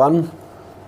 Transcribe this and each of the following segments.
1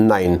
9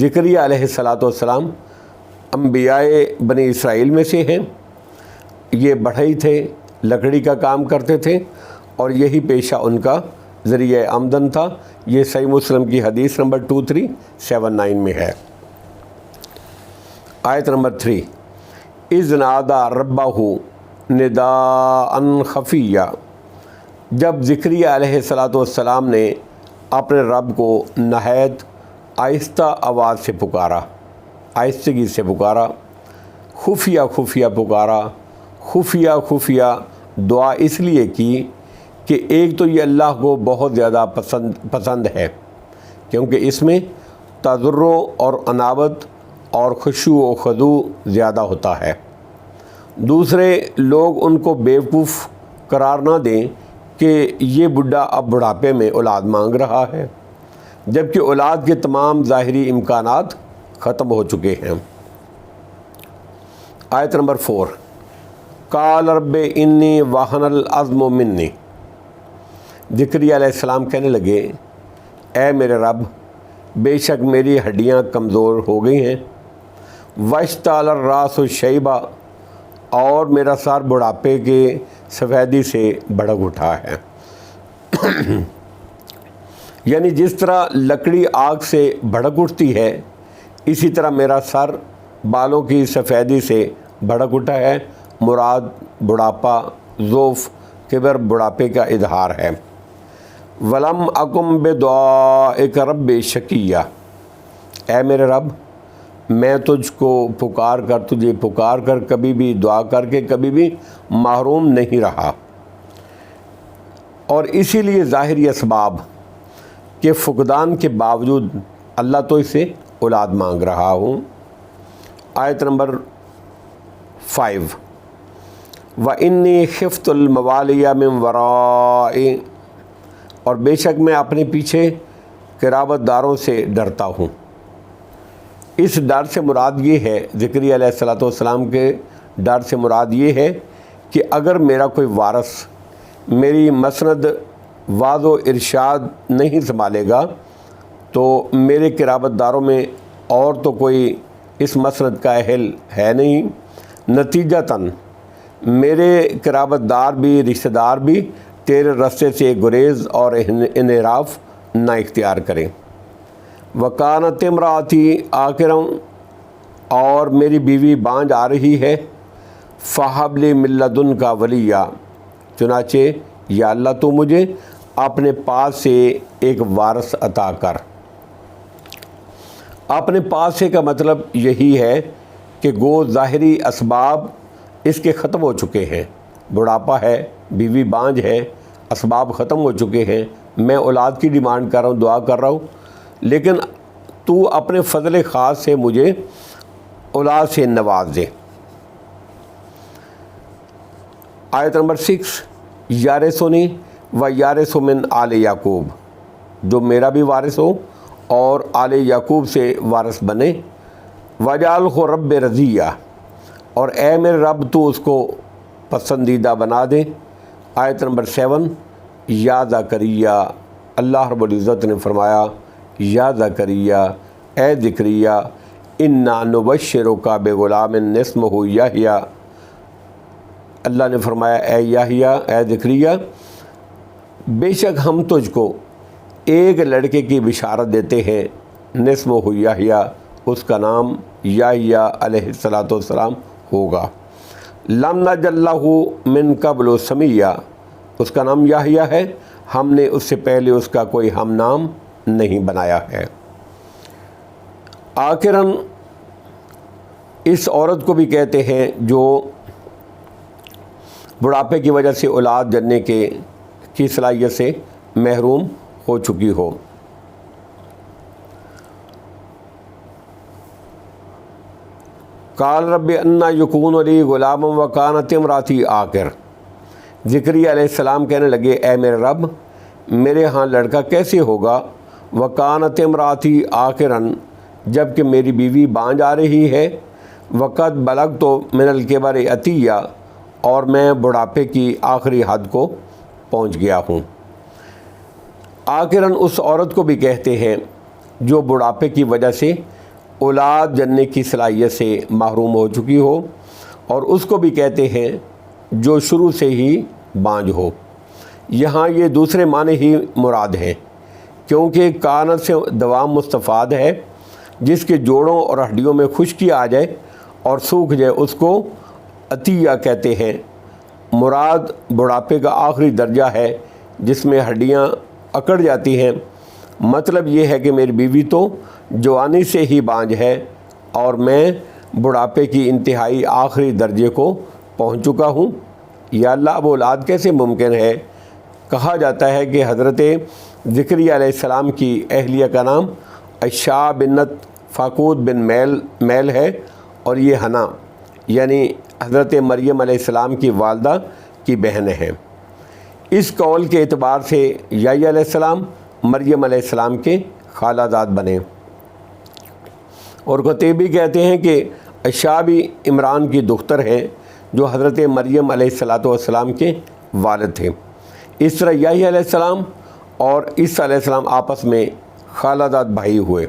ذکریا علیہ السلام انبیاء بنی اسرائیل میں سے ہیں۔ یہ بڑھئی تھے، لکڑی کا کام کرتے تھے اور یہی پیشہ ان کا ذریعہ آمدن تھا۔ یہ صحیح مسلم کی حدیث نمبر 2379 میں ہے۔ آیت نمبر 3، اذ نادا ربہ نداء خفیہ، جب ذکریہ علیہ السلام نے اپنے رب کو نہایت آہستہ آواز سے پکارا، آہستگی سے پکارا، خفیہ خفیہ پکارا۔ خفیہ خفیہ دعا اس لیے کی کہ ایک تو یہ اللہ کو بہت زیادہ پسند ہے، کیونکہ اس میں تضرع اور انابت اور خشوع و خضوع زیادہ ہوتا ہے۔ دوسرے، لوگ ان کو بیوقوف قرار نہ دیں کہ یہ بڈھا اب بڑھاپے میں اولاد مانگ رہا ہے، جبکہ اولاد کے تمام ظاہری امکانات ختم ہو چکے ہیں۔ آیت نمبر 4، قال رب انی وہن العظم منی، ذکریا علیہ السلام کہنے لگے، اے میرے رب، بے شک میری ہڈیاں کمزور ہو گئی ہیں، واشتعل الراس شیبہ، اور میرا سر بڑھاپے کے سفیدی سے بھڑک اٹھا ہے۔ یعنی جس طرح لکڑی آگ سے بھڑک اٹھتی ہے، اسی طرح میرا سر بالوں کی سفیدی سے بھڑک اٹھا ہے۔ مراد بڑھاپا، ضعف، کبر بڑھاپے کا اظہار ہے۔ ولم اکم بدعائک رب شقیہ، اے میرے رب، میں تجھ کو تجھے پکار کر کبھی بھی دعا کر کے کبھی بھی محروم نہیں رہا، اور اسی لیے ظاہری اسباب کے فقدان کے باوجود اللہ تو اسے اولاد مانگ رہا ہوں۔ آیت نمبر 5، وَإِنِّي خِفْتُ الْمَوَالِيَ مِنْ وَرَائِي، اور بے شک میں اپنے پیچھے قرابت داروں سے ڈرتا ہوں۔ اس ڈر سے مراد یہ ہے، ذکریا علیہ السلام کے ڈر سے مراد یہ ہے کہ اگر میرا کوئی وارث میری مسند وعظ و ارشاد نہیں سنبھالے گا تو میرے قرابت داروں میں اور تو کوئی اس مسند کا اہل ہے نہیں، نتیجتاً میرے قرابت دار بھی، رشتہ دار بھی تیرے رستے سے گریز اور انحراف نہ اختیار کریں۔ وکانت امراتی عاقرا، اور میری بیوی بانجھ آ رہی ہے، فہب لی من لدنک ولیہ، چنانچہ یا اللہ تو مجھے اپنے پاس سے ایک وارث عطا کر۔ اپنے پاس سے کا مطلب یہی ہے کہ گو ظاہری اسباب اس کے ختم ہو چکے ہیں، بڑھاپا ہے، بیوی بانجھ ہے، اسباب ختم ہو چکے ہیں، میں اولاد کی ڈیمانڈ کر رہا ہوں، دعا کر رہا ہوں، لیکن تو اپنے فضل خاص سے مجھے اولاد سے نواز دے۔ آیت نمبر 6، یارثنی و یارث من آل یعقوب، جو میرا بھی وارث ہو اور آل یعقوب سے وارث بنے۔ وجعلہ رب رضیہ، اور اے میرے رب تو اس کو پسندیدہ بنا دے۔ آیت نمبر 7، یا زکریہ، اللہ رب العزت نے فرمایا، یا زکریہ، اے ذکریہ، انا نبشرک بغلام اسمہ یحییٰ، اللہ نے فرمایا اے یحییٰ، اے ذکریہ، بے شک ہم تجھ کو ایک لڑکے کی بشارت دیتے ہیں، اسمہ یحییٰ، اس کا نام یحییٰ علیہ السلام ہوگا۔ لم نجعل لہ من قبل سمیہ، اس کا نام یحییٰ ہے، ہم نے اس سے پہلے اس کا کوئی ہم نام نہیں بنایا ہے۔ آخراً اس عورت کو بھی کہتے ہیں جو بڑھاپے کی وجہ سے اولاد جننے کی صلاحیت سے محروم ہو چکی ہو۔ قال رب انا یکون لی غلام وکانت امراتی عاقر، ذکریا علیہ السلام کہنے لگے، اے میرے رب، میرے ہاں لڑکا کیسے ہوگا، وکانت امراتی عاقراً، جب کہ میری بیوی بانجھ آ رہی ہے، وقت بلغت من الکبر عتیہ، اور میں بڑھاپے کی آخری حد کو پہنچ گیا ہوں۔ آخراً اس عورت کو بھی کہتے ہیں جو بڑھاپے کی وجہ سے اولاد جننے کی صلاحیت سے محروم ہو چکی ہو، اور اس کو بھی کہتے ہیں جو شروع سے ہی بانجھ ہو۔ یہاں یہ دوسرے معنی ہی مراد ہیں، کیونکہ کانت سے دوام مستفاد ہے، جس کے جوڑوں اور ہڈیوں میں خشکی آ جائے اور سوکھ جائے اس کو عطیہ کہتے ہیں۔ مراد بڑھاپے کا آخری درجہ ہے جس میں ہڈیاں اکڑ جاتی ہیں۔ مطلب یہ ہے کہ میری بیوی تو جوانی سے ہی بانجھ ہے اور میں بڑھاپے کی انتہائی آخری درجے کو پہنچ چکا ہوں۔ یا اللہ، اب اولاد کیسے ممکن ہے؟ کہا جاتا ہے کہ حضرت زکریا علیہ السلام کی اہلیہ کا نام عائشہ بنت فاقود بن میل ہے، اور یہ حنا یعنی حضرت مریم علیہ السلام کی والدہ کی بہن ہے۔ اس قول کے اعتبار سے یحییٰ علیہ السلام مریم علیہ السلام کے خالہ زاد بنے، اور قطیبی کہتے ہیں کہ عائشہ بھی عمران کی دختر ہیں جو حضرت مریم علیہ السلام کے والد تھے۔ اس طرح یحییٰ علیہ السلام اور عیسیٰ علیہ السلام آپس میں خالہ زاد بھائی ہوئے۔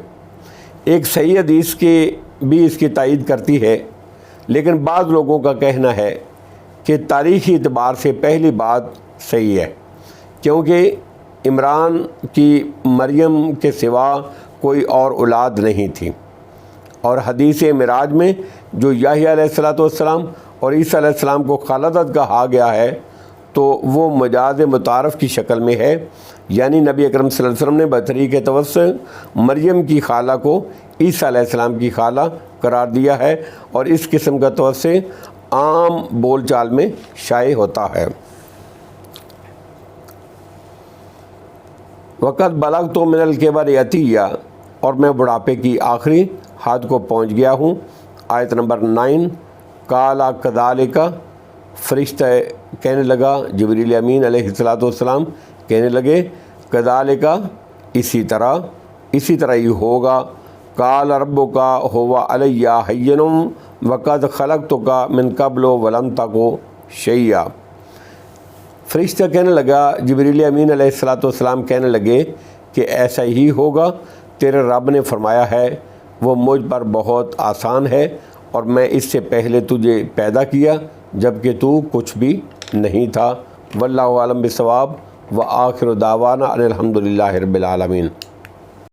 ایک صحیح حدیث کے بھی اس کی تائید کرتی ہے، لیکن بعض لوگوں کا کہنا ہے کہ تاریخی اعتبار سے پہلی بات صحیح ہے، کیونکہ عمران کی مریم کے سوا کوئی اور اولاد نہیں تھی، اور حدیث معراج میں جو یحییٰ علیہ السلام اور عیسیٰ علیہ السلام کو خالہ زاد کہا گیا ہے تو وہ مجاز متعارف کی شکل میں ہے، یعنی نبی اکرم صلی اللہ علیہ وسلم نے بطریق توسع مریم کی خالہ کو عیسیٰ علیہ السلام کی خالہ قرار دیا ہے، اور اس قسم کا توسع عام بول چال میں شائع ہوتا ہے۔ وقت بلغت من الکبر عتیہ، اور میں بڑھاپے کی آخری حد کو پہنچ گیا ہوں۔ آیت نمبر 9، قال کذالک، فرشتہ کہنے لگا، جبریل امین علیہ السلام کہنے لگے، کذالک، اسی طرح ہی ہوگا، قال ربک هو علی ہین وقد خلقتک من قبل ولم تک شیئا۔ فرشتہ کہنے لگا، جبریل امین علیہ السلام کہنے لگے کہ ایسا ہی ہوگا، تیرے رب نے فرمایا ہے وہ مجھ پر بہت آسان ہے، اور میں اس سے پہلے تجھے پیدا کیا جبکہ تو کچھ بھی نہیں تھا۔ واللہ اعلم بالصواب، وآخر دعوانا ان الحمد للہ رب العالمین۔